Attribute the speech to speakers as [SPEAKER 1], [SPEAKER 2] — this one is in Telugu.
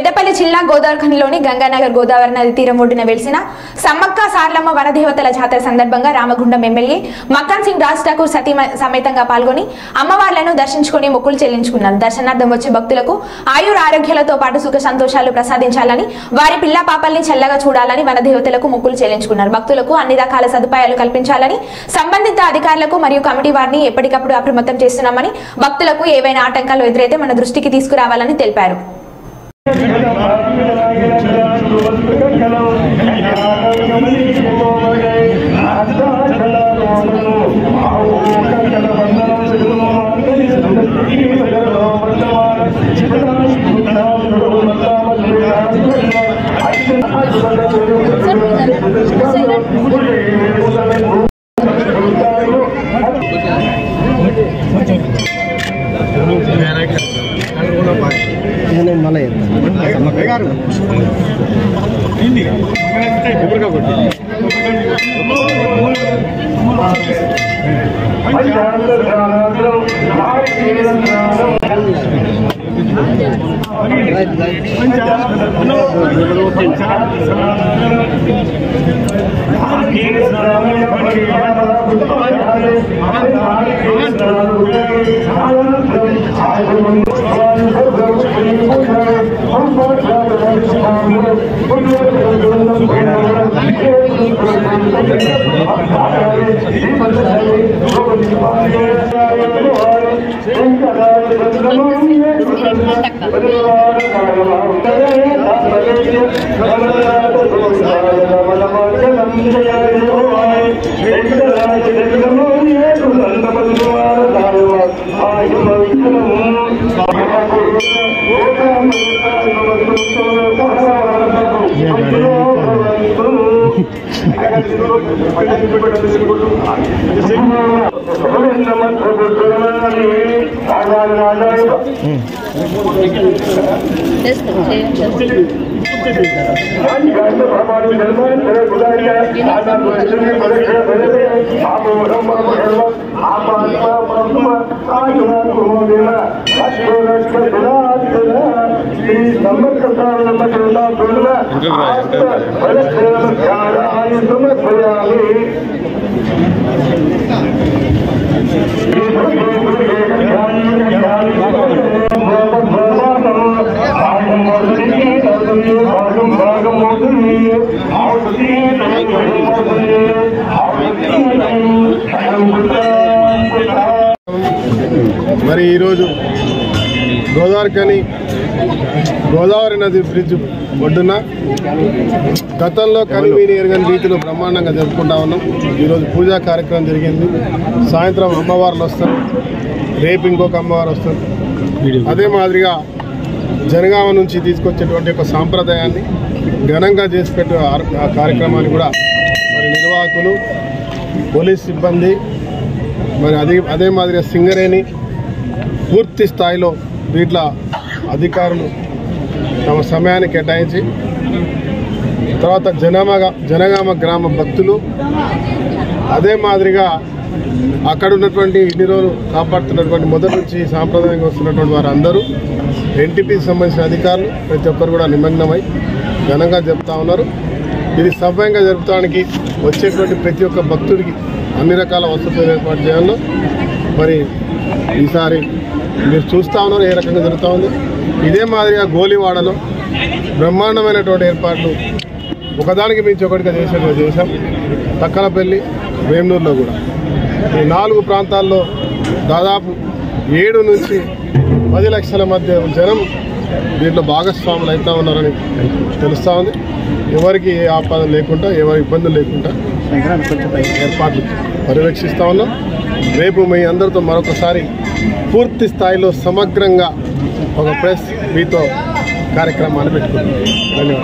[SPEAKER 1] పెద్దపల్లి జిల్లా గోదావరిఖనిలోని గంగానగర్ గోదావరి నది తీరం ఒడ్డున వెలిసిన సమ్మక్క సార్లమ్మ వనదేవతల జాతర సందర్భంగా రామగుండం ఎమ్మెల్యే మక్కన్ సింగ్ రాజ్ ఠాకూర్ సతీ సమేతంగా పాల్గొని అమ్మవార్లను దర్శించుకుని మొక్కులు చెల్లించుకున్నారు. దర్శనార్థం వచ్చే భక్తులకు ఆయుర ఆరోగ్యాలతో పాటు సుఖ సంతోషాలు ప్రసాదించాలని, వారి పిల్ల పాపల్ని చల్లగా చూడాలని వనదేవతలకు మొక్కులు చెల్లించుకున్నారు. భక్తులకు అన్ని రకాల సదుపాయాలు కల్పించాలని సంబంధిత అధికారులకు మరియు కమిటీ వారిని ఎప్పటికప్పుడు అప్రమత్తం చేస్తున్నామని, భక్తులకు ఏవైనా ఆటంకాలు ఎదురైతే మన దృష్టికి తీసుకురావాలని తెలిపారు.
[SPEAKER 2] మరి ఈరోజు గోదావరి నది బ్రిడ్జ్ ఒడ్డున గతంలో కనివీని ఎరగని రీతిలో బ్రహ్మాండంగా జరుపుకుంటా ఉన్నాం. ఈరోజు పూజా కార్యక్రమం జరిగింది. సాయంత్రం అమ్మవార్లు వస్తారు, రేపు ఇంకొక అమ్మవారు వస్తారు. అదే మాదిరిగా జనగామ నుంచి తీసుకొచ్చేటువంటి ఒక సాంప్రదాయాన్ని ఘనంగా చేసి పెట్టే ఆ కార్యక్రమాన్ని కూడా మరి నిర్వాహకులు, పోలీస్ సిబ్బంది, మరి అదే మాదిరిగా సింగరేణి పూర్తి స్థాయిలో వీటిలో అధికారులు తమ సమయాన్ని కేటాయించి, తర్వాత జనగామ గ్రామ భక్తులు, అదే మాదిరిగా అక్కడ ఉన్నటువంటి ఇన్ని రోజులు కాపాడుతున్నటువంటి మొదటి నుంచి సాంప్రదాయంగా వస్తున్నటువంటి వారందరూ, ఎన్టీపీకి సంబంధించిన అధికారులు ప్రతి ఒక్కరు కూడా నిమగ్నమై ఘనంగా జరుపుతూ ఉన్నారు. ఇది సవ్యంగా జరుపుతానికి వచ్చేటువంటి ప్రతి ఒక్క భక్తుడికి అన్ని రకాల వసతులు ఏర్పాటు చేయాలో మరి ఈసారి మీరు చూస్తూ ఉన్నారు ఏ రకంగా జరుగుతూ ఉంది. ఇదే మాదిరిగా గోలివాడలో బ్రహ్మాండమైనటువంటి ఏర్పాట్లు ఒకదానికి మించి ఒకటిగా చేసాం. తక్కలపల్లి, వేమనూరులో కూడా ఈ 4 ప్రాంతాల్లో దాదాపు 7 నుంచి 10 లక్షల మధ్య జనం దీంట్లో భాగస్వాములు అవుతూ ఉన్నారని తెలుస్తూ ఉంది. ఎవరికి ఏ ఆపద లేకుండా, ఎవరి ఇబ్బందులు లేకుండా ఏర్పాట్లు పర్యవేక్షిస్తూ ఉన్నాం. రేపు మీ అందరితో మరొకసారి పూర్తి స్థాయిలో సమగ్రంగా ఒక ప్రెస్ మీతో కార్యక్రమాన్ని పెట్టుకుంటాం. ధన్యవాదాలు.